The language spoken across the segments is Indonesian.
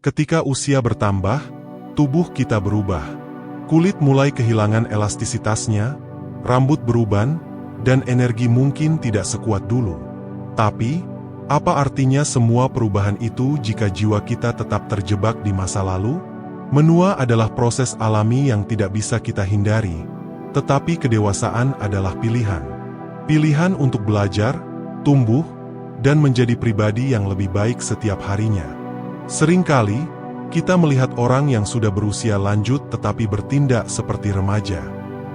Ketika usia bertambah, tubuh kita berubah. Kulit mulai kehilangan elastisitasnya, rambut beruban, dan energi mungkin tidak sekuat dulu. Tapi, apa artinya semua perubahan itu jika jiwa kita tetap terjebak di masa lalu? Menua adalah proses alami yang tidak bisa kita hindari, tetapi kedewasaan adalah pilihan. Pilihan untuk belajar, tumbuh, dan menjadi pribadi yang lebih baik setiap harinya. Seringkali, kita melihat orang yang sudah berusia lanjut tetapi bertindak seperti remaja.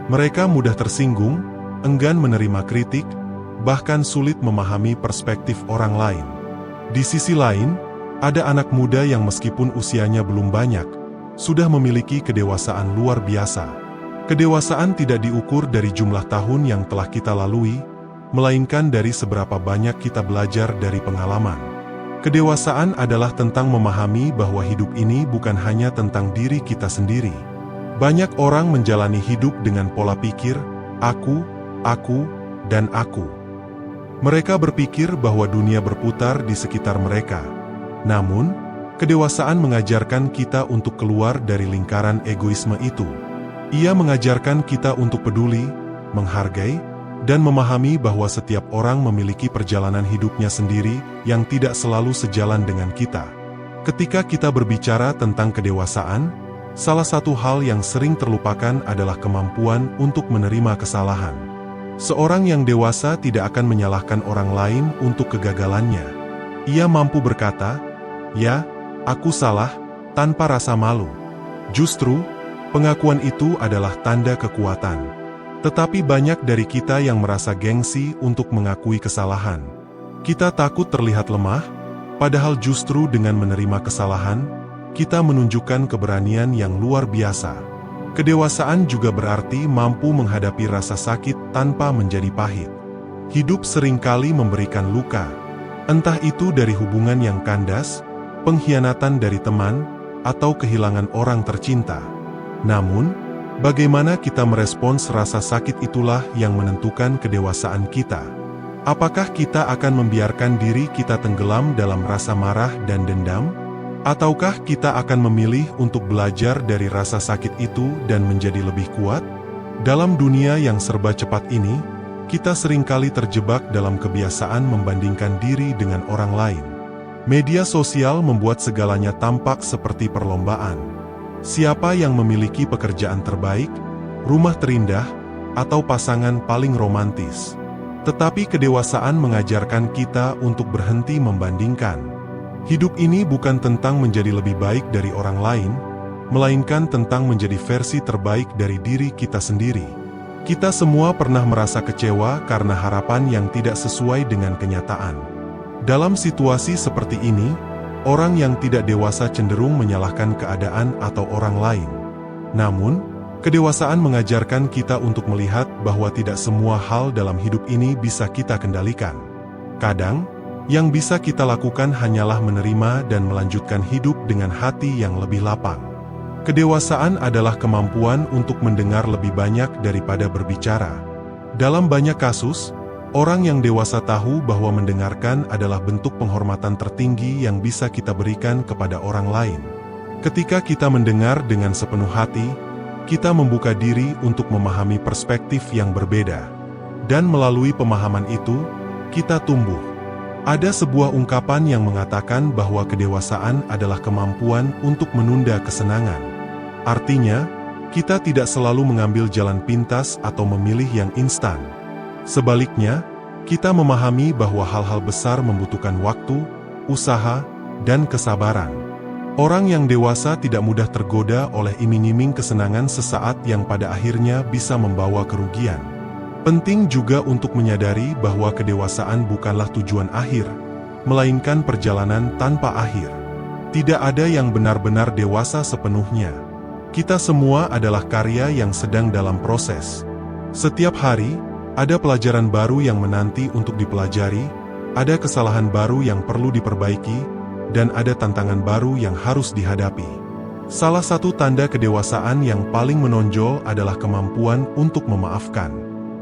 Mereka mudah tersinggung, enggan menerima kritik, bahkan sulit memahami perspektif orang lain. Di sisi lain, ada anak muda yang meskipun usianya belum banyak, sudah memiliki kedewasaan luar biasa. Kedewasaan tidak diukur dari jumlah tahun yang telah kita lalui, melainkan dari seberapa banyak kita belajar dari pengalaman. Kedewasaan adalah tentang memahami bahwa hidup ini bukan hanya tentang diri kita sendiri. Banyak orang menjalani hidup dengan pola pikir, aku, dan aku. Mereka berpikir bahwa dunia berputar di sekitar mereka. Namun, kedewasaan mengajarkan kita untuk keluar dari lingkaran egoisme itu. Ia mengajarkan kita untuk peduli, menghargai, dan memahami bahwa setiap orang memiliki perjalanan hidupnya sendiri yang tidak selalu sejalan dengan kita. Ketika kita berbicara tentang kedewasaan, salah satu hal yang sering terlupakan adalah kemampuan untuk menerima kesalahan. Seorang yang dewasa tidak akan menyalahkan orang lain untuk kegagalannya. Ia mampu berkata, "Ya, aku salah," tanpa rasa malu. Justru, pengakuan itu adalah tanda kekuatan. Tetapi banyak dari kita yang merasa gengsi untuk mengakui kesalahan. Kita takut terlihat lemah, padahal justru dengan menerima kesalahan, kita menunjukkan keberanian yang luar biasa. Kedewasaan juga berarti mampu menghadapi rasa sakit tanpa menjadi pahit. Hidup seringkali memberikan luka, entah itu dari hubungan yang kandas, pengkhianatan dari teman, atau kehilangan orang tercinta. Namun, bagaimana kita merespons rasa sakit itulah yang menentukan kedewasaan kita. Apakah kita akan membiarkan diri kita tenggelam dalam rasa marah dan dendam? Ataukah kita akan memilih untuk belajar dari rasa sakit itu dan menjadi lebih kuat? Dalam dunia yang serba cepat ini, kita seringkali terjebak dalam kebiasaan membandingkan diri dengan orang lain. Media sosial membuat segalanya tampak seperti perlombaan. Siapa yang memiliki pekerjaan terbaik, rumah terindah, atau pasangan paling romantis. Tetapi kedewasaan mengajarkan kita untuk berhenti membandingkan. Hidup ini bukan tentang menjadi lebih baik dari orang lain, melainkan tentang menjadi versi terbaik dari diri kita sendiri. Kita semua pernah merasa kecewa karena harapan yang tidak sesuai dengan kenyataan. Dalam situasi seperti ini, orang yang tidak dewasa cenderung menyalahkan keadaan atau orang lain. Namun, kedewasaan mengajarkan kita untuk melihat bahwa tidak semua hal dalam hidup ini bisa kita kendalikan. Kadang, yang bisa kita lakukan hanyalah menerima dan melanjutkan hidup dengan hati yang lebih lapang. Kedewasaan adalah kemampuan untuk mendengar lebih banyak daripada berbicara. Dalam banyak kasus, orang yang dewasa tahu bahwa mendengarkan adalah bentuk penghormatan tertinggi yang bisa kita berikan kepada orang lain. Ketika kita mendengar dengan sepenuh hati, kita membuka diri untuk memahami perspektif yang berbeda. Dan melalui pemahaman itu, kita tumbuh. Ada sebuah ungkapan yang mengatakan bahwa kedewasaan adalah kemampuan untuk menunda kesenangan. Artinya, kita tidak selalu mengambil jalan pintas atau memilih yang instan. Sebaliknya, kita memahami bahwa hal-hal besar membutuhkan waktu, usaha, dan kesabaran. Orang yang dewasa tidak mudah tergoda oleh iming-iming kesenangan sesaat yang pada akhirnya bisa membawa kerugian. Penting juga untuk menyadari bahwa kedewasaan bukanlah tujuan akhir, melainkan perjalanan tanpa akhir. Tidak ada yang benar-benar dewasa sepenuhnya. Kita semua adalah karya yang sedang dalam proses. Setiap hari, ada pelajaran baru yang menanti untuk dipelajari, ada kesalahan baru yang perlu diperbaiki, dan ada tantangan baru yang harus dihadapi. Salah satu tanda kedewasaan yang paling menonjol adalah kemampuan untuk memaafkan.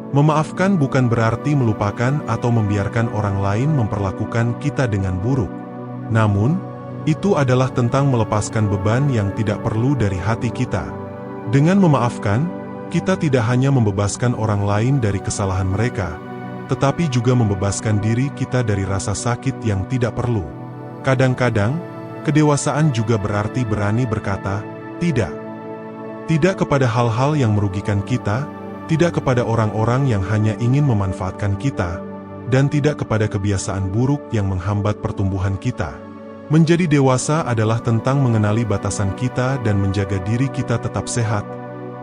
Memaafkan bukan berarti melupakan atau membiarkan orang lain memperlakukan kita dengan buruk. Namun, Itu adalah tentang melepaskan beban yang tidak perlu dari hati kita. Dengan memaafkan, kita tidak hanya membebaskan orang lain dari kesalahan mereka, tetapi juga membebaskan diri kita dari rasa sakit yang tidak perlu. Kadang-kadang, kedewasaan juga berarti berani berkata, tidak. Tidak kepada hal-hal yang merugikan kita, tidak kepada orang-orang yang hanya ingin memanfaatkan kita, dan tidak kepada kebiasaan buruk yang menghambat pertumbuhan kita. Menjadi dewasa adalah tentang mengenali batasan kita dan menjaga diri kita tetap sehat,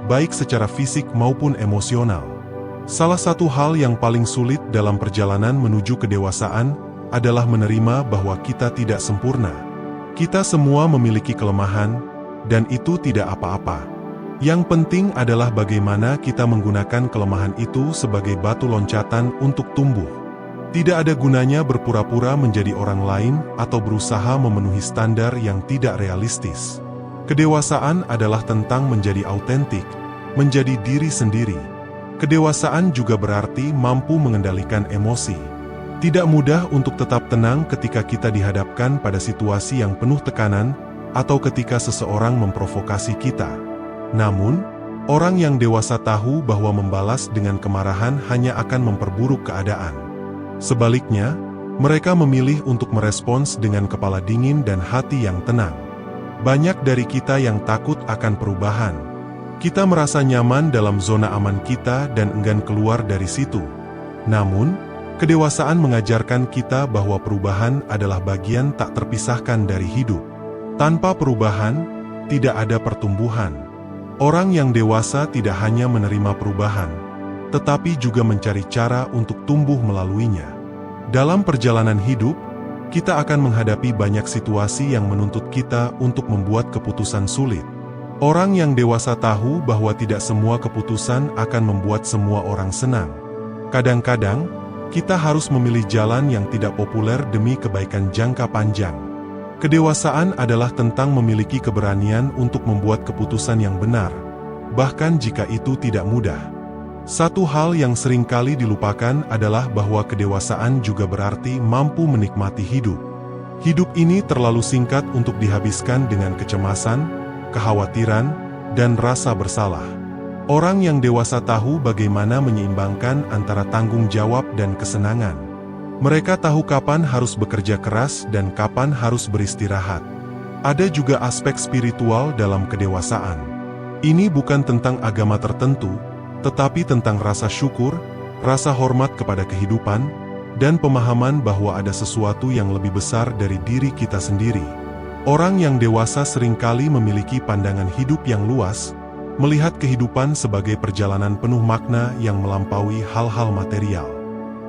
baik secara fisik maupun emosional. Salah satu hal yang paling sulit dalam perjalanan menuju kedewasaan adalah menerima bahwa kita tidak sempurna. Kita semua memiliki kelemahan, dan itu tidak apa-apa. Yang penting adalah bagaimana kita menggunakan kelemahan itu sebagai batu loncatan untuk tumbuh. Tidak ada gunanya berpura-pura menjadi orang lain atau berusaha memenuhi standar yang tidak realistis. Kedewasaan adalah tentang menjadi autentik, menjadi diri sendiri. Kedewasaan juga berarti mampu mengendalikan emosi. Tidak mudah untuk tetap tenang ketika kita dihadapkan pada situasi yang penuh tekanan atau ketika seseorang memprovokasi kita. Namun, orang yang dewasa tahu bahwa membalas dengan kemarahan hanya akan memperburuk keadaan. Sebaliknya, mereka memilih untuk merespons dengan kepala dingin dan hati yang tenang. Banyak dari kita yang takut akan perubahan. Kita merasa nyaman dalam zona aman kita dan enggan keluar dari situ. Namun, kedewasaan mengajarkan kita bahwa perubahan adalah bagian tak terpisahkan dari hidup. Tanpa perubahan, tidak ada pertumbuhan. Orang yang dewasa tidak hanya menerima perubahan, tetapi juga mencari cara untuk tumbuh melaluinya. Dalam perjalanan hidup, kita akan menghadapi banyak situasi yang menuntut kita untuk membuat keputusan sulit. Orang yang dewasa tahu bahwa tidak semua keputusan akan membuat semua orang senang. Kadang-kadang, kita harus memilih jalan yang tidak populer demi kebaikan jangka panjang. Kedewasaan adalah tentang memiliki keberanian untuk membuat keputusan yang benar, bahkan jika itu tidak mudah. Satu hal yang seringkali dilupakan adalah bahwa kedewasaan juga berarti mampu menikmati hidup. Hidup ini terlalu singkat untuk dihabiskan dengan kecemasan, kekhawatiran, dan rasa bersalah. Orang yang dewasa tahu bagaimana menyeimbangkan antara tanggung jawab dan kesenangan. Mereka tahu kapan harus bekerja keras dan kapan harus beristirahat. Ada juga aspek spiritual dalam kedewasaan. Ini bukan tentang agama tertentu, tetapi tentang rasa syukur, rasa hormat kepada kehidupan, dan pemahaman bahwa ada sesuatu yang lebih besar dari diri kita sendiri. Orang yang dewasa seringkali memiliki pandangan hidup yang luas, melihat kehidupan sebagai perjalanan penuh makna yang melampaui hal-hal material.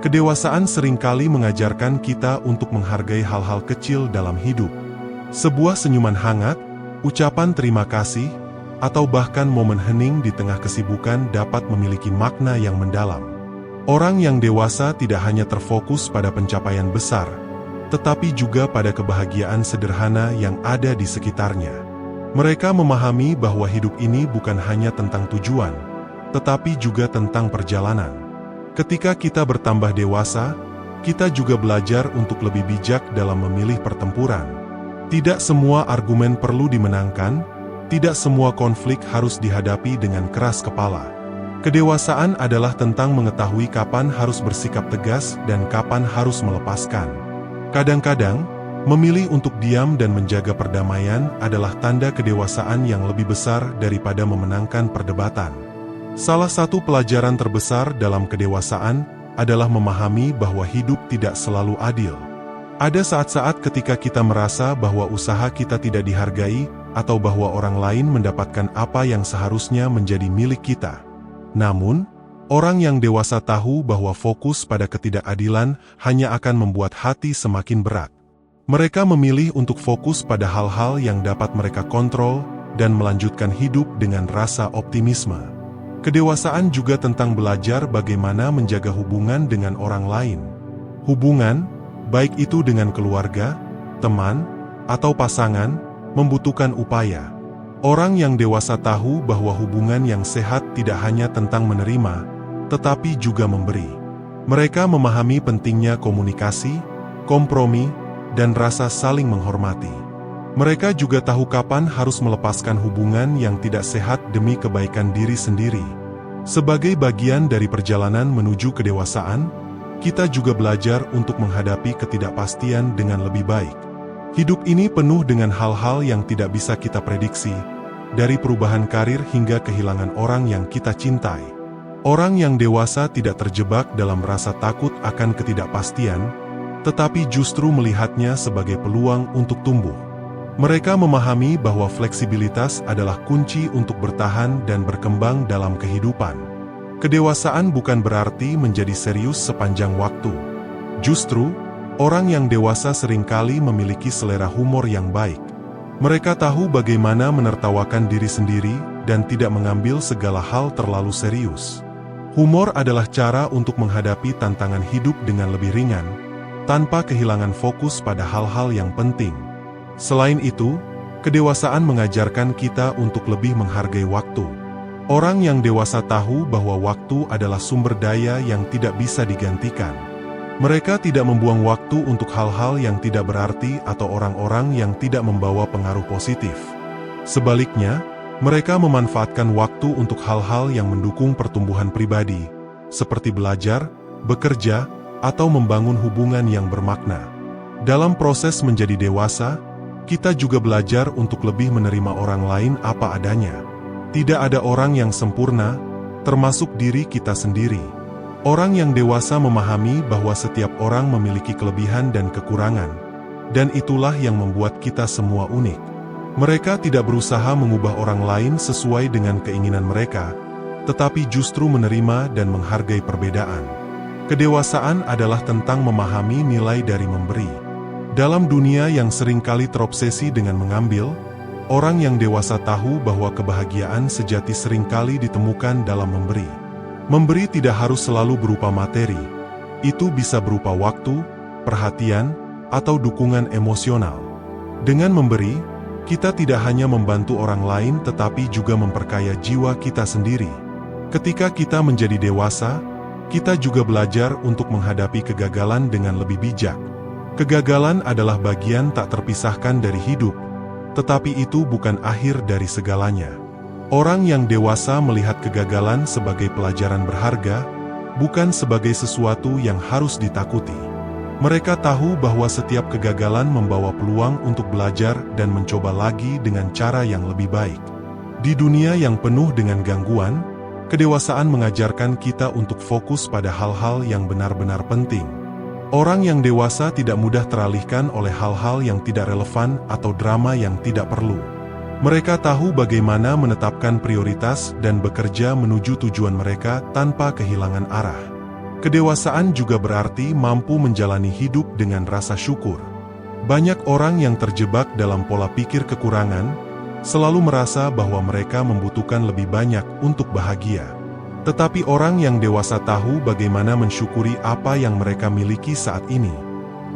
Kedewasaan seringkali mengajarkan kita untuk menghargai hal-hal kecil dalam hidup. Sebuah senyuman hangat, ucapan terima kasih, atau bahkan momen hening di tengah kesibukan dapat memiliki makna yang mendalam. Orang yang dewasa tidak hanya terfokus pada pencapaian besar, tetapi juga pada kebahagiaan sederhana yang ada di sekitarnya. Mereka memahami bahwa hidup ini bukan hanya tentang tujuan, tetapi juga tentang perjalanan. Ketika kita bertambah dewasa, kita juga belajar untuk lebih bijak dalam memilih pertempuran. Tidak semua argumen perlu dimenangkan, tidak semua konflik harus dihadapi dengan keras kepala. Kedewasaan adalah tentang mengetahui kapan harus bersikap tegas dan kapan harus melepaskan. Kadang-kadang, memilih untuk diam dan menjaga perdamaian adalah tanda kedewasaan yang lebih besar daripada memenangkan perdebatan. Salah satu pelajaran terbesar dalam kedewasaan adalah memahami bahwa hidup tidak selalu adil. Ada saat-saat ketika kita merasa bahwa usaha kita tidak dihargai atau bahwa orang lain mendapatkan apa yang seharusnya menjadi milik kita. Namun, orang yang dewasa tahu bahwa fokus pada ketidakadilan hanya akan membuat hati semakin berat. Mereka memilih untuk fokus pada hal-hal yang dapat mereka kontrol dan melanjutkan hidup dengan rasa optimisme. Kedewasaan juga tentang belajar bagaimana menjaga hubungan dengan orang lain. Hubungan, baik itu dengan keluarga, teman, atau pasangan, membutuhkan upaya. Orang yang dewasa tahu bahwa hubungan yang sehat tidak hanya tentang menerima, tetapi juga memberi. Mereka memahami pentingnya komunikasi, kompromi, dan rasa saling menghormati. Mereka juga tahu kapan harus melepaskan hubungan yang tidak sehat demi kebaikan diri sendiri. Sebagai bagian dari perjalanan menuju kedewasaan, kita juga belajar untuk menghadapi ketidakpastian dengan lebih baik. Hidup ini penuh dengan hal-hal yang tidak bisa kita prediksi, dari perubahan karir hingga kehilangan orang yang kita cintai. Orang yang dewasa tidak terjebak dalam rasa takut akan ketidakpastian, tetapi justru melihatnya sebagai peluang untuk tumbuh. Mereka memahami bahwa fleksibilitas adalah kunci untuk bertahan dan berkembang dalam kehidupan. Kedewasaan bukan berarti menjadi serius sepanjang waktu. Justru, orang yang dewasa seringkali memiliki selera humor yang baik. Mereka tahu bagaimana menertawakan diri sendiri dan tidak mengambil segala hal terlalu serius. Humor adalah cara untuk menghadapi tantangan hidup dengan lebih ringan, tanpa kehilangan fokus pada hal-hal yang penting. Selain itu, kedewasaan mengajarkan kita untuk lebih menghargai waktu. Orang yang dewasa tahu bahwa waktu adalah sumber daya yang tidak bisa digantikan. Mereka tidak membuang waktu untuk hal-hal yang tidak berarti atau orang-orang yang tidak membawa pengaruh positif. Sebaliknya, mereka memanfaatkan waktu untuk hal-hal yang mendukung pertumbuhan pribadi, seperti belajar, bekerja, atau membangun hubungan yang bermakna. Dalam proses menjadi dewasa, kita juga belajar untuk lebih menerima orang lain apa adanya. Tidak ada orang yang sempurna, termasuk diri kita sendiri. Orang yang dewasa memahami bahwa setiap orang memiliki kelebihan dan kekurangan, dan itulah yang membuat kita semua unik. Mereka tidak berusaha mengubah orang lain sesuai dengan keinginan mereka, tetapi justru menerima dan menghargai perbedaan. Kedewasaan adalah tentang memahami nilai dari memberi. Dalam dunia yang seringkali terobsesi dengan mengambil, orang yang dewasa tahu bahwa kebahagiaan sejati seringkali ditemukan dalam memberi. Memberi tidak harus selalu berupa materi. Itu bisa berupa waktu, perhatian, atau dukungan emosional. Dengan memberi, kita tidak hanya membantu orang lain tetapi juga memperkaya jiwa kita sendiri. Ketika kita menjadi dewasa, kita juga belajar untuk menghadapi kegagalan dengan lebih bijak. Kegagalan adalah bagian tak terpisahkan dari hidup, tetapi itu bukan akhir dari segalanya. Orang yang dewasa melihat kegagalan sebagai pelajaran berharga, bukan sebagai sesuatu yang harus ditakuti. Mereka tahu bahwa setiap kegagalan membawa peluang untuk belajar dan mencoba lagi dengan cara yang lebih baik. Di dunia yang penuh dengan gangguan, kedewasaan mengajarkan kita untuk fokus pada hal-hal yang benar-benar penting. Orang yang dewasa tidak mudah teralihkan oleh hal-hal yang tidak relevan atau drama yang tidak perlu. Mereka tahu bagaimana menetapkan prioritas dan bekerja menuju tujuan mereka tanpa kehilangan arah. Kedewasaan juga berarti mampu menjalani hidup dengan rasa syukur. Banyak orang yang terjebak dalam pola pikir kekurangan, selalu merasa bahwa mereka membutuhkan lebih banyak untuk bahagia. Tetapi orang yang dewasa tahu bagaimana mensyukuri apa yang mereka miliki saat ini.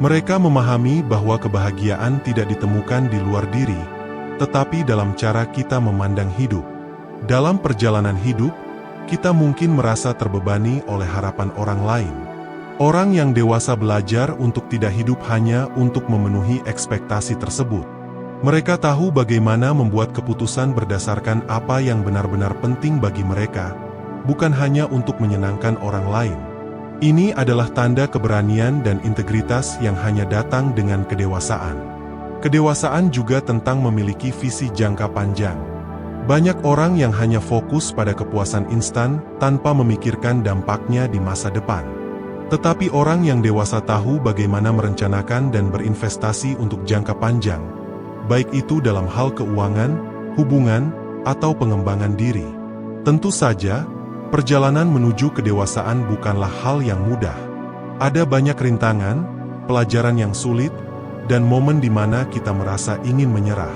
Mereka memahami bahwa kebahagiaan tidak ditemukan di luar diri, tetapi dalam cara kita memandang hidup. Dalam perjalanan hidup, kita mungkin merasa terbebani oleh harapan orang lain. Orang yang dewasa belajar untuk tidak hidup hanya untuk memenuhi ekspektasi tersebut. Mereka tahu bagaimana membuat keputusan berdasarkan apa yang benar-benar penting bagi mereka, bukan hanya untuk menyenangkan orang lain. Ini adalah tanda keberanian dan integritas yang hanya datang dengan kedewasaan. Kedewasaan juga tentang memiliki visi jangka panjang. Banyak orang yang hanya fokus pada kepuasan instan tanpa memikirkan dampaknya di masa depan. Tetapi orang yang dewasa tahu bagaimana merencanakan dan berinvestasi untuk jangka panjang, baik itu dalam hal keuangan, hubungan, atau pengembangan diri. Tentu saja, perjalanan menuju kedewasaan bukanlah hal yang mudah. Ada banyak rintangan, pelajaran yang sulit, dan momen di mana kita merasa ingin menyerah.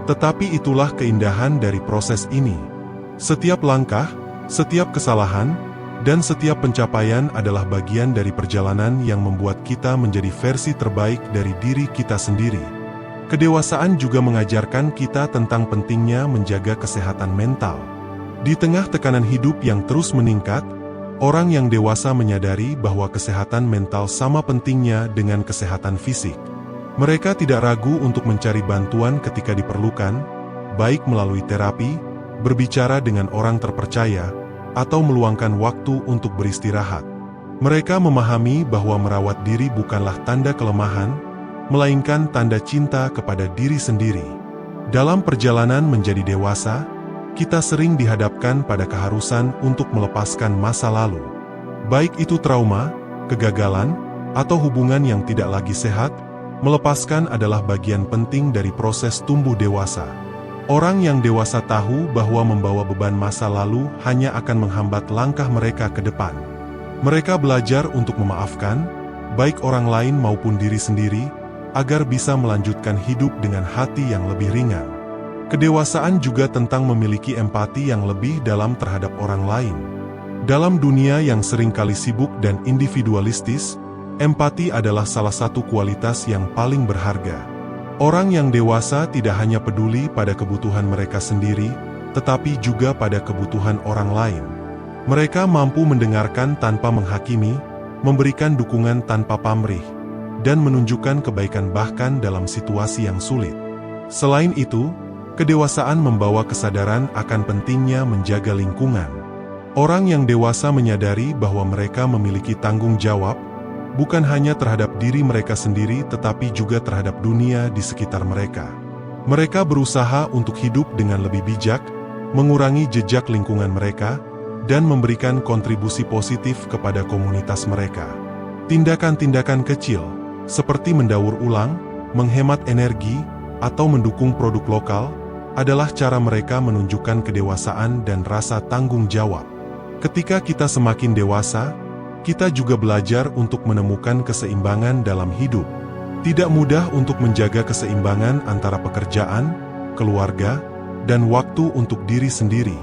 Tetapi itulah keindahan dari proses ini. Setiap langkah, setiap kesalahan, dan setiap pencapaian adalah bagian dari perjalanan yang membuat kita menjadi versi terbaik dari diri kita sendiri. Kedewasaan juga mengajarkan kita tentang pentingnya menjaga kesehatan mental. Di tengah tekanan hidup yang terus meningkat, orang yang dewasa menyadari bahwa kesehatan mental sama pentingnya dengan kesehatan fisik. Mereka tidak ragu untuk mencari bantuan ketika diperlukan, baik melalui terapi, berbicara dengan orang terpercaya, atau meluangkan waktu untuk beristirahat. Mereka memahami bahwa merawat diri bukanlah tanda kelemahan, melainkan tanda cinta kepada diri sendiri. Dalam perjalanan menjadi dewasa, kita sering dihadapkan pada keharusan untuk melepaskan masa lalu. Baik itu trauma, kegagalan, atau hubungan yang tidak lagi sehat, melepaskan adalah bagian penting dari proses tumbuh dewasa. Orang yang dewasa tahu bahwa membawa beban masa lalu hanya akan menghambat langkah mereka ke depan. Mereka belajar untuk memaafkan, baik orang lain maupun diri sendiri, agar bisa melanjutkan hidup dengan hati yang lebih ringan. Kedewasaan juga tentang memiliki empati yang lebih dalam terhadap orang lain. Dalam dunia yang seringkali sibuk dan individualistis, empati adalah salah satu kualitas yang paling berharga. Orang yang dewasa tidak hanya peduli pada kebutuhan mereka sendiri, tetapi juga pada kebutuhan orang lain. Mereka mampu mendengarkan tanpa menghakimi, memberikan dukungan tanpa pamrih, dan menunjukkan kebaikan bahkan dalam situasi yang sulit. Selain itu, kedewasaan membawa kesadaran akan pentingnya menjaga lingkungan. Orang yang dewasa menyadari bahwa mereka memiliki tanggung jawab, bukan hanya terhadap diri mereka sendiri tetapi juga terhadap dunia di sekitar mereka. Mereka berusaha untuk hidup dengan lebih bijak, mengurangi jejak lingkungan mereka, dan memberikan kontribusi positif kepada komunitas mereka. Tindakan-tindakan kecil, seperti mendaur ulang, menghemat energi, atau mendukung produk lokal, adalah cara mereka menunjukkan kedewasaan dan rasa tanggung jawab. Ketika kita semakin dewasa, kita juga belajar untuk menemukan keseimbangan dalam hidup. Tidak mudah untuk menjaga keseimbangan antara pekerjaan, keluarga, dan waktu untuk diri sendiri.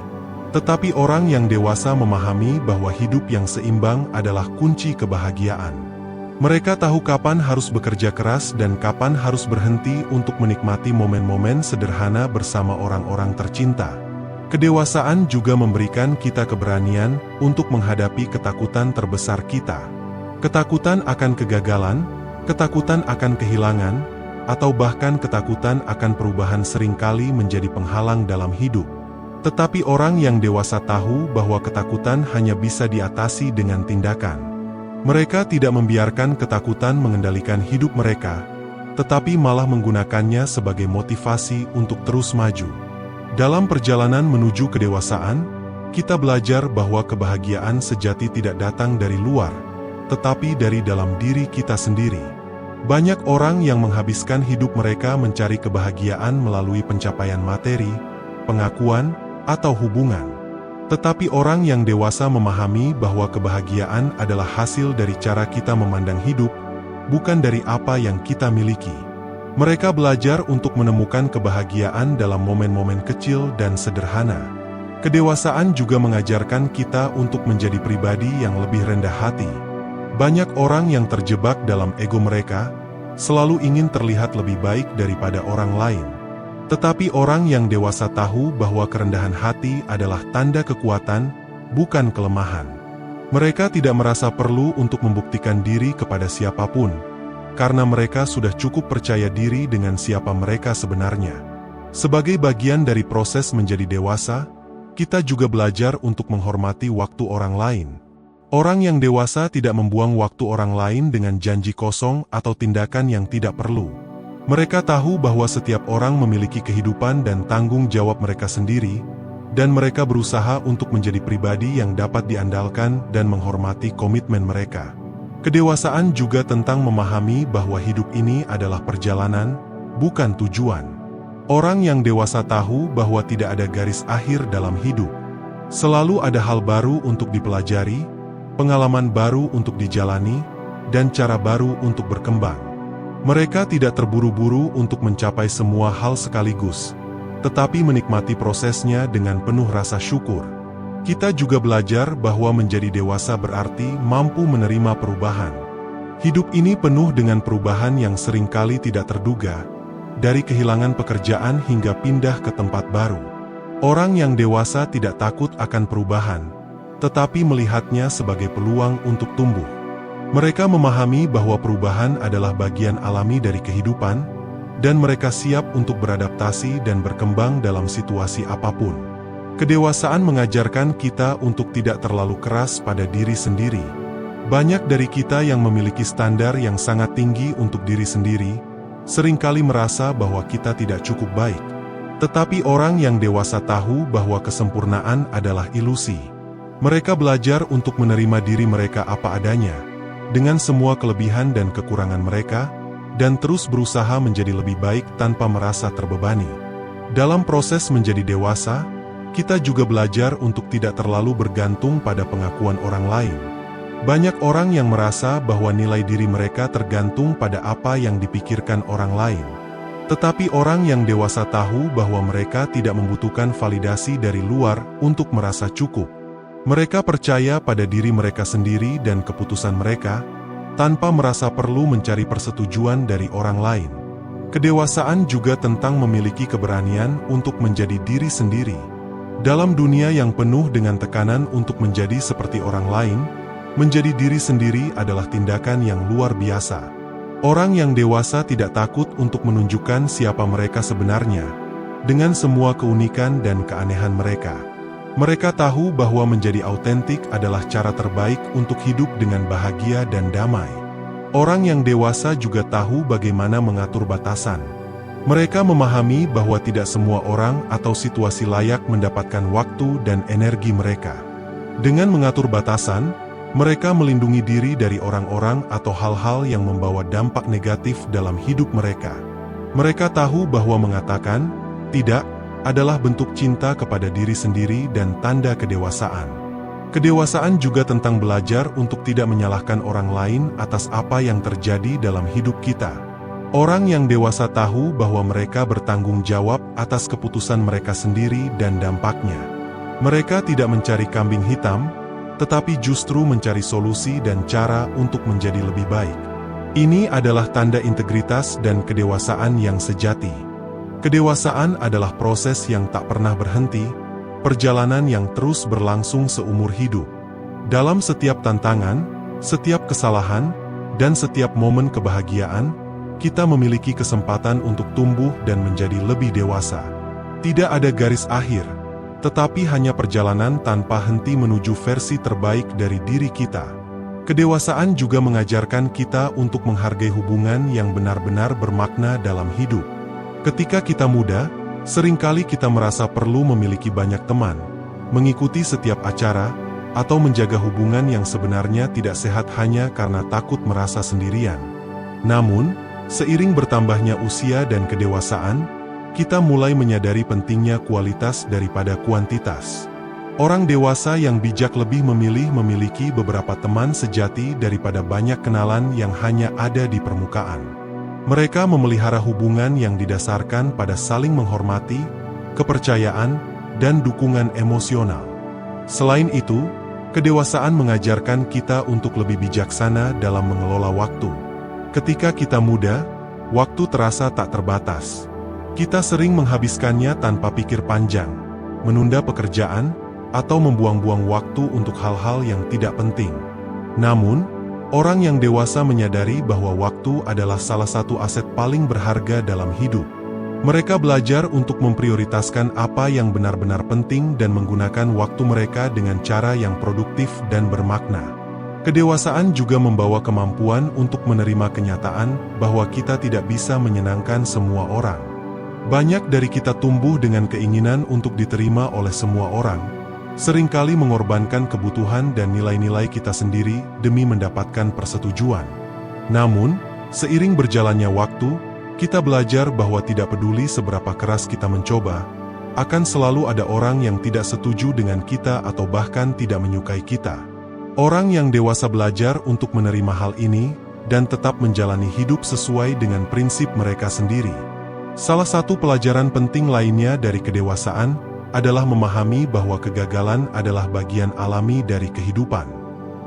Tetapi orang yang dewasa memahami bahwa hidup yang seimbang adalah kunci kebahagiaan. Mereka tahu kapan harus bekerja keras dan kapan harus berhenti untuk menikmati momen-momen sederhana bersama orang-orang tercinta. Kedewasaan juga memberikan kita keberanian untuk menghadapi ketakutan terbesar kita. Ketakutan akan kegagalan, ketakutan akan kehilangan, atau bahkan ketakutan akan perubahan seringkali menjadi penghalang dalam hidup. Tetapi orang yang dewasa tahu bahwa ketakutan hanya bisa diatasi dengan tindakan. Mereka tidak membiarkan ketakutan mengendalikan hidup mereka, tetapi malah menggunakannya sebagai motivasi untuk terus maju. Dalam perjalanan menuju kedewasaan, kita belajar bahwa kebahagiaan sejati tidak datang dari luar, tetapi dari dalam diri kita sendiri. Banyak orang yang menghabiskan hidup mereka mencari kebahagiaan melalui pencapaian materi, pengakuan, atau hubungan. Tetapi orang yang dewasa memahami bahwa kebahagiaan adalah hasil dari cara kita memandang hidup, bukan dari apa yang kita miliki. Mereka belajar untuk menemukan kebahagiaan dalam momen-momen kecil dan sederhana. Kedewasaan juga mengajarkan kita untuk menjadi pribadi yang lebih rendah hati. Banyak orang yang terjebak dalam ego mereka, selalu ingin terlihat lebih baik daripada orang lain. Tetapi orang yang dewasa tahu bahwa kerendahan hati adalah tanda kekuatan, bukan kelemahan. Mereka tidak merasa perlu untuk membuktikan diri kepada siapapun, karena mereka sudah cukup percaya diri dengan siapa mereka sebenarnya. Sebagai bagian dari proses menjadi dewasa, kita juga belajar untuk menghormati waktu orang lain. Orang yang dewasa tidak membuang waktu orang lain dengan janji kosong atau tindakan yang tidak perlu. Mereka tahu bahwa setiap orang memiliki kehidupan dan tanggung jawab mereka sendiri, dan mereka berusaha untuk menjadi pribadi yang dapat diandalkan dan menghormati komitmen mereka. Kedewasaan juga tentang memahami bahwa hidup ini adalah perjalanan, bukan tujuan. Orang yang dewasa tahu bahwa tidak ada garis akhir dalam hidup. Selalu ada hal baru untuk dipelajari, pengalaman baru untuk dijalani, dan cara baru untuk berkembang. Mereka tidak terburu-buru untuk mencapai semua hal sekaligus, tetapi menikmati prosesnya dengan penuh rasa syukur. Kita juga belajar bahwa menjadi dewasa berarti mampu menerima perubahan. Hidup ini penuh dengan perubahan yang seringkali tidak terduga, dari kehilangan pekerjaan hingga pindah ke tempat baru. Orang yang dewasa tidak takut akan perubahan, tetapi melihatnya sebagai peluang untuk tumbuh. Mereka memahami bahwa perubahan adalah bagian alami dari kehidupan, dan mereka siap untuk beradaptasi dan berkembang dalam situasi apapun. Kedewasaan mengajarkan kita untuk tidak terlalu keras pada diri sendiri. Banyak dari kita yang memiliki standar yang sangat tinggi untuk diri sendiri, seringkali merasa bahwa kita tidak cukup baik. Tetapi orang yang dewasa tahu bahwa kesempurnaan adalah ilusi. Mereka belajar untuk menerima diri mereka apa adanya, dengan semua kelebihan dan kekurangan mereka, dan terus berusaha menjadi lebih baik tanpa merasa terbebani. Dalam proses menjadi dewasa, kita juga belajar untuk tidak terlalu bergantung pada pengakuan orang lain. Banyak orang yang merasa bahwa nilai diri mereka tergantung pada apa yang dipikirkan orang lain. Tetapi orang yang dewasa tahu bahwa mereka tidak membutuhkan validasi dari luar untuk merasa cukup. Mereka percaya pada diri mereka sendiri dan keputusan mereka, tanpa merasa perlu mencari persetujuan dari orang lain. Kedewasaan juga tentang memiliki keberanian untuk menjadi diri sendiri. Dalam dunia yang penuh dengan tekanan untuk menjadi seperti orang lain, menjadi diri sendiri adalah tindakan yang luar biasa. Orang yang dewasa tidak takut untuk menunjukkan siapa mereka sebenarnya, dengan semua keunikan dan keanehan mereka. Mereka tahu bahwa menjadi autentik adalah cara terbaik untuk hidup dengan bahagia dan damai. Orang yang dewasa juga tahu bagaimana mengatur batasan. Mereka memahami bahwa tidak semua orang atau situasi layak mendapatkan waktu dan energi mereka. Dengan mengatur batasan, mereka melindungi diri dari orang-orang atau hal-hal yang membawa dampak negatif dalam hidup mereka. Mereka tahu bahwa mengatakan tidak adalah bentuk cinta kepada diri sendiri dan tanda kedewasaan. Kedewasaan juga tentang belajar untuk tidak menyalahkan orang lain atas apa yang terjadi dalam hidup kita. Orang yang dewasa tahu bahwa mereka bertanggung jawab atas keputusan mereka sendiri dan dampaknya. Mereka tidak mencari kambing hitam, tetapi justru mencari solusi dan cara untuk menjadi lebih baik. Ini adalah tanda integritas dan kedewasaan yang sejati. Kedewasaan adalah proses yang tak pernah berhenti, perjalanan yang terus berlangsung seumur hidup. Dalam setiap tantangan, setiap kesalahan, dan setiap momen kebahagiaan, kita memiliki kesempatan untuk tumbuh dan menjadi lebih dewasa. Tidak ada garis akhir, tetapi hanya perjalanan tanpa henti menuju versi terbaik dari diri kita. Kedewasaan juga mengajarkan kita untuk menghargai hubungan yang benar-benar bermakna dalam hidup. Ketika kita muda, seringkali kita merasa perlu memiliki banyak teman, mengikuti setiap acara, atau menjaga hubungan yang sebenarnya tidak sehat hanya karena takut merasa sendirian. Namun, seiring bertambahnya usia dan kedewasaan, kita mulai menyadari pentingnya kualitas daripada kuantitas. Orang dewasa yang bijak lebih memilih memiliki beberapa teman sejati daripada banyak kenalan yang hanya ada di permukaan. Mereka memelihara hubungan yang didasarkan pada saling menghormati, kepercayaan, dan dukungan emosional. Selain itu, kedewasaan mengajarkan kita untuk lebih bijaksana dalam mengelola waktu. Ketika kita muda, waktu terasa tak terbatas. Kita sering menghabiskannya tanpa pikir panjang, menunda pekerjaan, atau membuang-buang waktu untuk hal-hal yang tidak penting. Namun, orang yang dewasa menyadari bahwa waktu adalah salah satu aset paling berharga dalam hidup. Mereka belajar untuk memprioritaskan apa yang benar-benar penting dan menggunakan waktu mereka dengan cara yang produktif dan bermakna. Kedewasaan juga membawa kemampuan untuk menerima kenyataan bahwa kita tidak bisa menyenangkan semua orang. Banyak dari kita tumbuh dengan keinginan untuk diterima oleh semua orang, seringkali mengorbankan kebutuhan dan nilai-nilai kita sendiri demi mendapatkan persetujuan. Namun, seiring berjalannya waktu, kita belajar bahwa tidak peduli seberapa keras kita mencoba, akan selalu ada orang yang tidak setuju dengan kita atau bahkan tidak menyukai kita. Orang yang dewasa belajar untuk menerima hal ini dan tetap menjalani hidup sesuai dengan prinsip mereka sendiri. Salah satu pelajaran penting lainnya dari kedewasaan adalah memahami bahwa kegagalan adalah bagian alami dari kehidupan.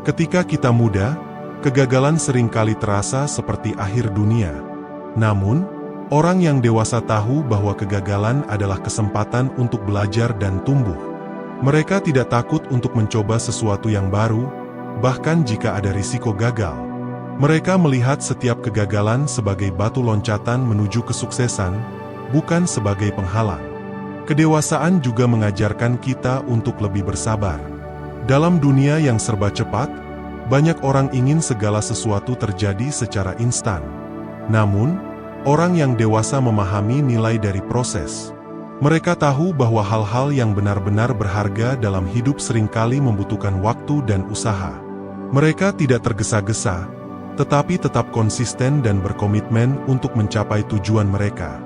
Ketika kita muda, kegagalan seringkali terasa seperti akhir dunia. Namun, orang yang dewasa tahu bahwa kegagalan adalah kesempatan untuk belajar dan tumbuh. Mereka tidak takut untuk mencoba sesuatu yang baru, bahkan jika ada risiko gagal. Mereka melihat setiap kegagalan sebagai batu loncatan menuju kesuksesan, bukan sebagai penghalang. Kedewasaan juga mengajarkan kita untuk lebih bersabar. Dalam dunia yang serba cepat, banyak orang ingin segala sesuatu terjadi secara instan. Namun, orang yang dewasa memahami nilai dari proses. Mereka tahu bahwa hal-hal yang benar-benar berharga dalam hidup seringkali membutuhkan waktu dan usaha. Mereka tidak tergesa-gesa, tetapi tetap konsisten dan berkomitmen untuk mencapai tujuan mereka.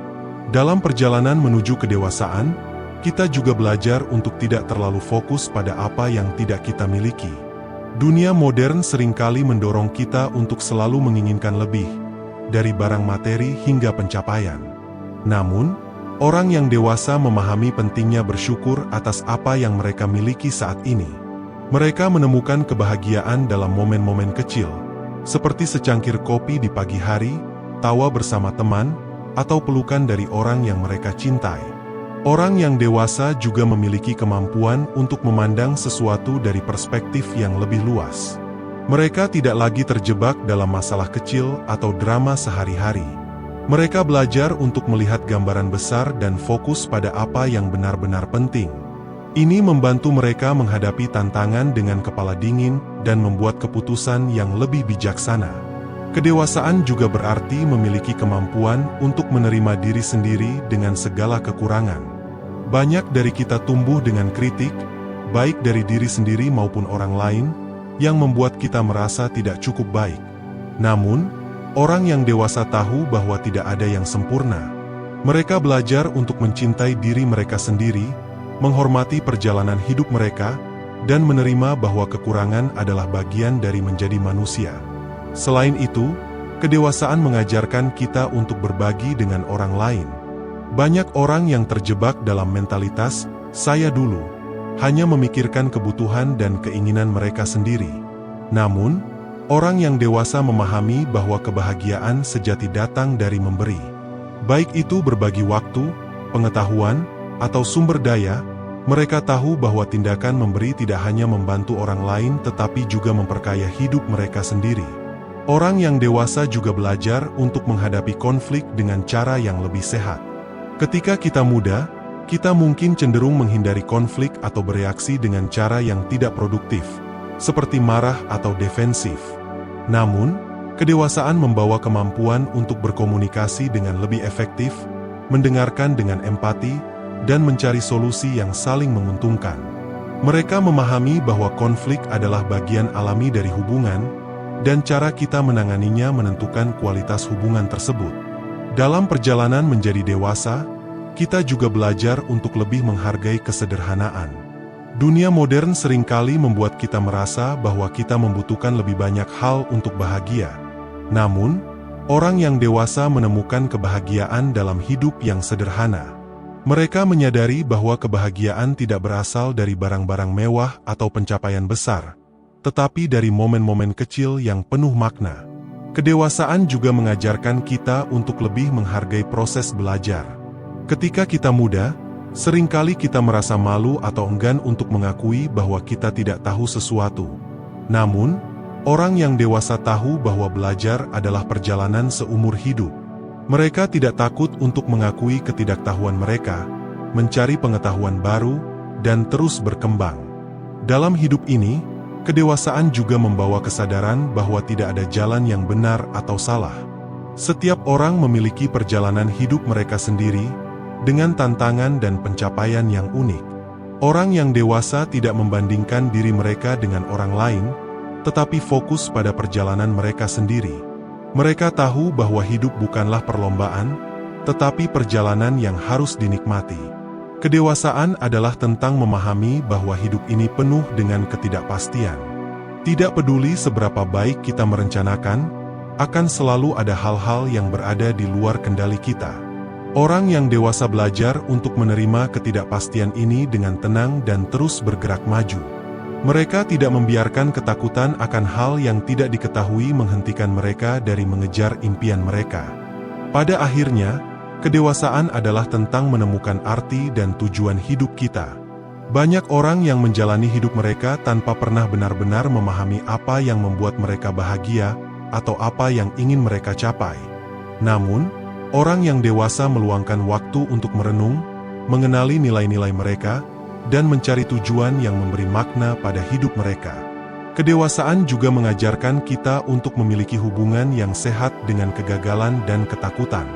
Dalam perjalanan menuju kedewasaan, kita juga belajar untuk tidak terlalu fokus pada apa yang tidak kita miliki. Dunia modern seringkali mendorong kita untuk selalu menginginkan lebih, dari barang materi hingga pencapaian. Namun, orang yang dewasa memahami pentingnya bersyukur atas apa yang mereka miliki saat ini. Mereka menemukan kebahagiaan dalam momen-momen kecil, seperti secangkir kopi di pagi hari, tawa bersama teman, atau pelukan dari orang yang mereka cintai. Orang yang dewasa juga memiliki kemampuan untuk memandang sesuatu dari perspektif yang lebih luas. Mereka tidak lagi terjebak dalam masalah kecil atau drama sehari-hari. Mereka belajar untuk melihat gambaran besar dan fokus pada apa yang benar-benar penting. Ini membantu mereka menghadapi tantangan dengan kepala dingin dan membuat keputusan yang lebih bijaksana. Kedewasaan juga berarti memiliki kemampuan untuk menerima diri sendiri dengan segala kekurangan. Banyak dari kita tumbuh dengan kritik, baik dari diri sendiri maupun orang lain, yang membuat kita merasa tidak cukup baik. Namun, orang yang dewasa tahu bahwa tidak ada yang sempurna. Mereka belajar untuk mencintai diri mereka sendiri, menghormati perjalanan hidup mereka, dan menerima bahwa kekurangan adalah bagian dari menjadi manusia. Selain itu, kedewasaan mengajarkan kita untuk berbagi dengan orang lain. Banyak orang yang terjebak dalam mentalitas "saya dulu", hanya memikirkan kebutuhan dan keinginan mereka sendiri. Namun, orang yang dewasa memahami bahwa kebahagiaan sejati datang dari memberi. Baik itu berbagi waktu, pengetahuan, atau sumber daya, mereka tahu bahwa tindakan memberi tidak hanya membantu orang lain tetapi juga memperkaya hidup mereka sendiri. Orang yang dewasa juga belajar untuk menghadapi konflik dengan cara yang lebih sehat. Ketika kita muda, kita mungkin cenderung menghindari konflik atau bereaksi dengan cara yang tidak produktif, seperti marah atau defensif. Namun, kedewasaan membawa kemampuan untuk berkomunikasi dengan lebih efektif, mendengarkan dengan empati, dan mencari solusi yang saling menguntungkan. Mereka memahami bahwa konflik adalah bagian alami dari hubungan, dan cara kita menanganinya menentukan kualitas hubungan tersebut. Dalam perjalanan menjadi dewasa, kita juga belajar untuk lebih menghargai kesederhanaan. Dunia modern seringkali membuat kita merasa bahwa kita membutuhkan lebih banyak hal untuk bahagia. Namun, orang yang dewasa menemukan kebahagiaan dalam hidup yang sederhana. Mereka menyadari bahwa kebahagiaan tidak berasal dari barang-barang mewah atau pencapaian besar, tetapi dari momen-momen kecil yang penuh makna. Kedewasaan juga mengajarkan kita untuk lebih menghargai proses belajar. Ketika kita muda, seringkali kita merasa malu atau enggan untuk mengakui bahwa kita tidak tahu sesuatu. Namun, orang yang dewasa tahu bahwa belajar adalah perjalanan seumur hidup. Mereka tidak takut untuk mengakui ketidaktahuan mereka, mencari pengetahuan baru, dan terus berkembang. Dalam hidup ini, kedewasaan juga membawa kesadaran bahwa tidak ada jalan yang benar atau salah. Setiap orang memiliki perjalanan hidup mereka sendiri, dengan tantangan dan pencapaian yang unik. Orang yang dewasa tidak membandingkan diri mereka dengan orang lain, tetapi fokus pada perjalanan mereka sendiri. Mereka tahu bahwa hidup bukanlah perlombaan, tetapi perjalanan yang harus dinikmati. Kedewasaan adalah tentang memahami bahwa hidup ini penuh dengan ketidakpastian. Tidak peduli seberapa baik kita merencanakan, akan selalu ada hal-hal yang berada di luar kendali kita. Orang yang dewasa belajar untuk menerima ketidakpastian ini dengan tenang dan terus bergerak maju. Mereka tidak membiarkan ketakutan akan hal yang tidak diketahui menghentikan mereka dari mengejar impian mereka. Pada akhirnya, kedewasaan adalah tentang menemukan arti dan tujuan hidup kita. Banyak orang yang menjalani hidup mereka tanpa pernah benar-benar memahami apa yang membuat mereka bahagia atau apa yang ingin mereka capai. Namun, orang yang dewasa meluangkan waktu untuk merenung, mengenali nilai-nilai mereka, dan mencari tujuan yang memberi makna pada hidup mereka. Kedewasaan juga mengajarkan kita untuk memiliki hubungan yang sehat dengan kegagalan dan ketakutan.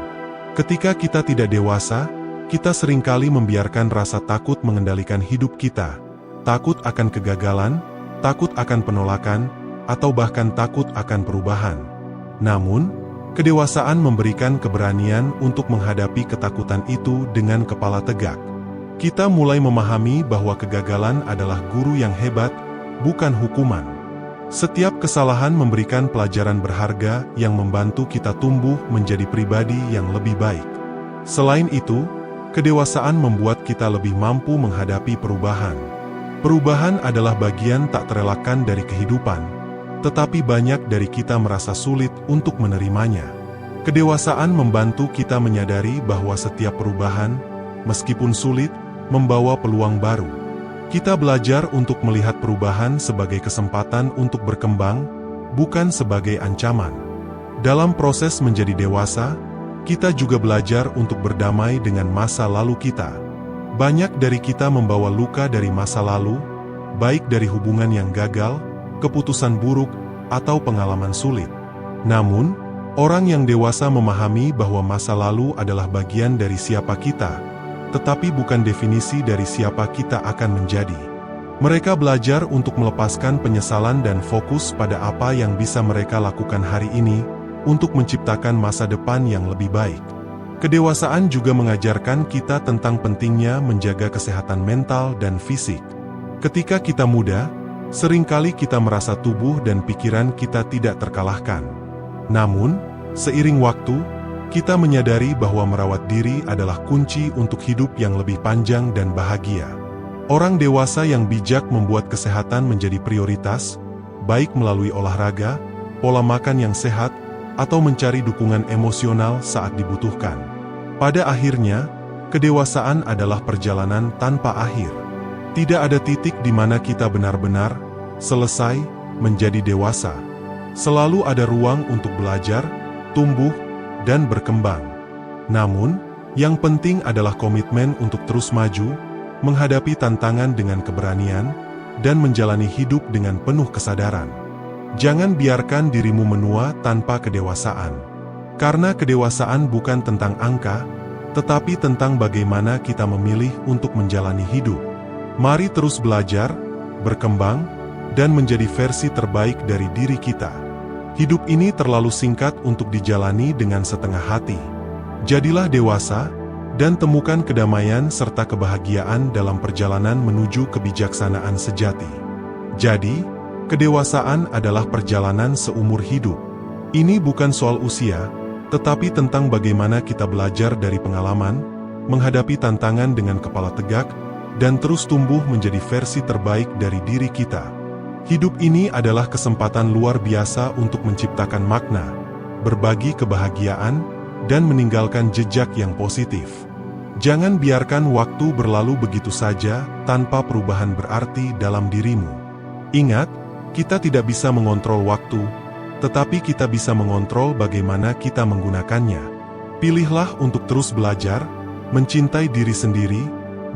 Ketika kita tidak dewasa, kita seringkali membiarkan rasa takut mengendalikan hidup kita. Takut akan kegagalan, takut akan penolakan, atau bahkan takut akan perubahan. Namun, kedewasaan memberikan keberanian untuk menghadapi ketakutan itu dengan kepala tegak. Kita mulai memahami bahwa kegagalan adalah guru yang hebat, bukan hukuman. Setiap kesalahan memberikan pelajaran berharga yang membantu kita tumbuh menjadi pribadi yang lebih baik. Selain itu, kedewasaan membuat kita lebih mampu menghadapi perubahan. Perubahan adalah bagian tak terelakkan dari kehidupan, tetapi banyak dari kita merasa sulit untuk menerimanya. Kedewasaan membantu kita menyadari bahwa setiap perubahan, meskipun sulit, membawa peluang baru. Kita belajar untuk melihat perubahan sebagai kesempatan untuk berkembang, bukan sebagai ancaman. Dalam proses menjadi dewasa, kita juga belajar untuk berdamai dengan masa lalu kita. Banyak dari kita membawa luka dari masa lalu, baik dari hubungan yang gagal, keputusan buruk, atau pengalaman sulit. Namun, orang yang dewasa memahami bahwa masa lalu adalah bagian dari siapa kita, tetapi bukan definisi dari siapa kita akan menjadi. Mereka belajar untuk melepaskan penyesalan dan fokus pada apa yang bisa mereka lakukan hari ini untuk menciptakan masa depan yang lebih baik. Kedewasaan juga mengajarkan kita tentang pentingnya menjaga kesehatan mental dan fisik. Ketika kita muda, seringkali kita merasa tubuh dan pikiran kita tidak terkalahkan. Namun, seiring waktu, kita menyadari bahwa merawat diri adalah kunci untuk hidup yang lebih panjang dan bahagia. Orang dewasa yang bijak membuat kesehatan menjadi prioritas, baik melalui olahraga, pola makan yang sehat, atau mencari dukungan emosional saat dibutuhkan. Pada akhirnya, kedewasaan adalah perjalanan tanpa akhir. Tidak ada titik di mana kita benar-benar selesai menjadi dewasa. Selalu ada ruang untuk belajar, tumbuh, dan berkembang. Namun, yang penting adalah komitmen untuk terus maju, menghadapi tantangan dengan keberanian, dan menjalani hidup dengan penuh kesadaran. Jangan biarkan dirimu menua tanpa kedewasaan. Karena kedewasaan bukan tentang angka, tetapi tentang bagaimana kita memilih untuk menjalani hidup. Mari terus belajar, berkembang, dan menjadi versi terbaik dari diri kita. Hidup ini terlalu singkat untuk dijalani dengan setengah hati. Jadilah dewasa, dan temukan kedamaian serta kebahagiaan dalam perjalanan menuju kebijaksanaan sejati. Jadi, kedewasaan adalah perjalanan seumur hidup. Ini bukan soal usia, tetapi tentang bagaimana kita belajar dari pengalaman, menghadapi tantangan dengan kepala tegak, dan terus tumbuh menjadi versi terbaik dari diri kita. Hidup ini adalah kesempatan luar biasa untuk menciptakan makna, berbagi kebahagiaan, dan meninggalkan jejak yang positif. Jangan biarkan waktu berlalu begitu saja tanpa perubahan berarti dalam dirimu. Ingat, kita tidak bisa mengontrol waktu, tetapi kita bisa mengontrol bagaimana kita menggunakannya. Pilihlah untuk terus belajar, mencintai diri sendiri,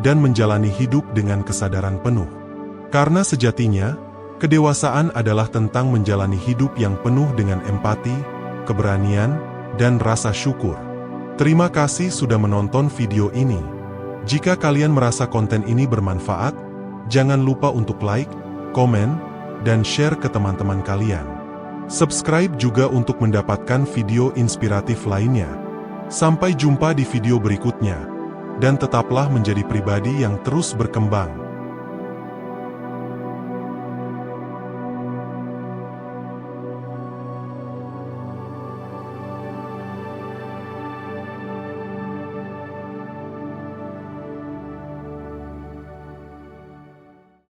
dan menjalani hidup dengan kesadaran penuh. Karena sejatinya, kedewasaan adalah tentang menjalani hidup yang penuh dengan empati, keberanian, dan rasa syukur. Terima kasih sudah menonton video ini. Jika kalian merasa konten ini bermanfaat, jangan lupa untuk like, komen, dan share ke teman-teman kalian. Subscribe juga untuk mendapatkan video inspiratif lainnya. Sampai jumpa di video berikutnya, dan tetaplah menjadi pribadi yang terus berkembang.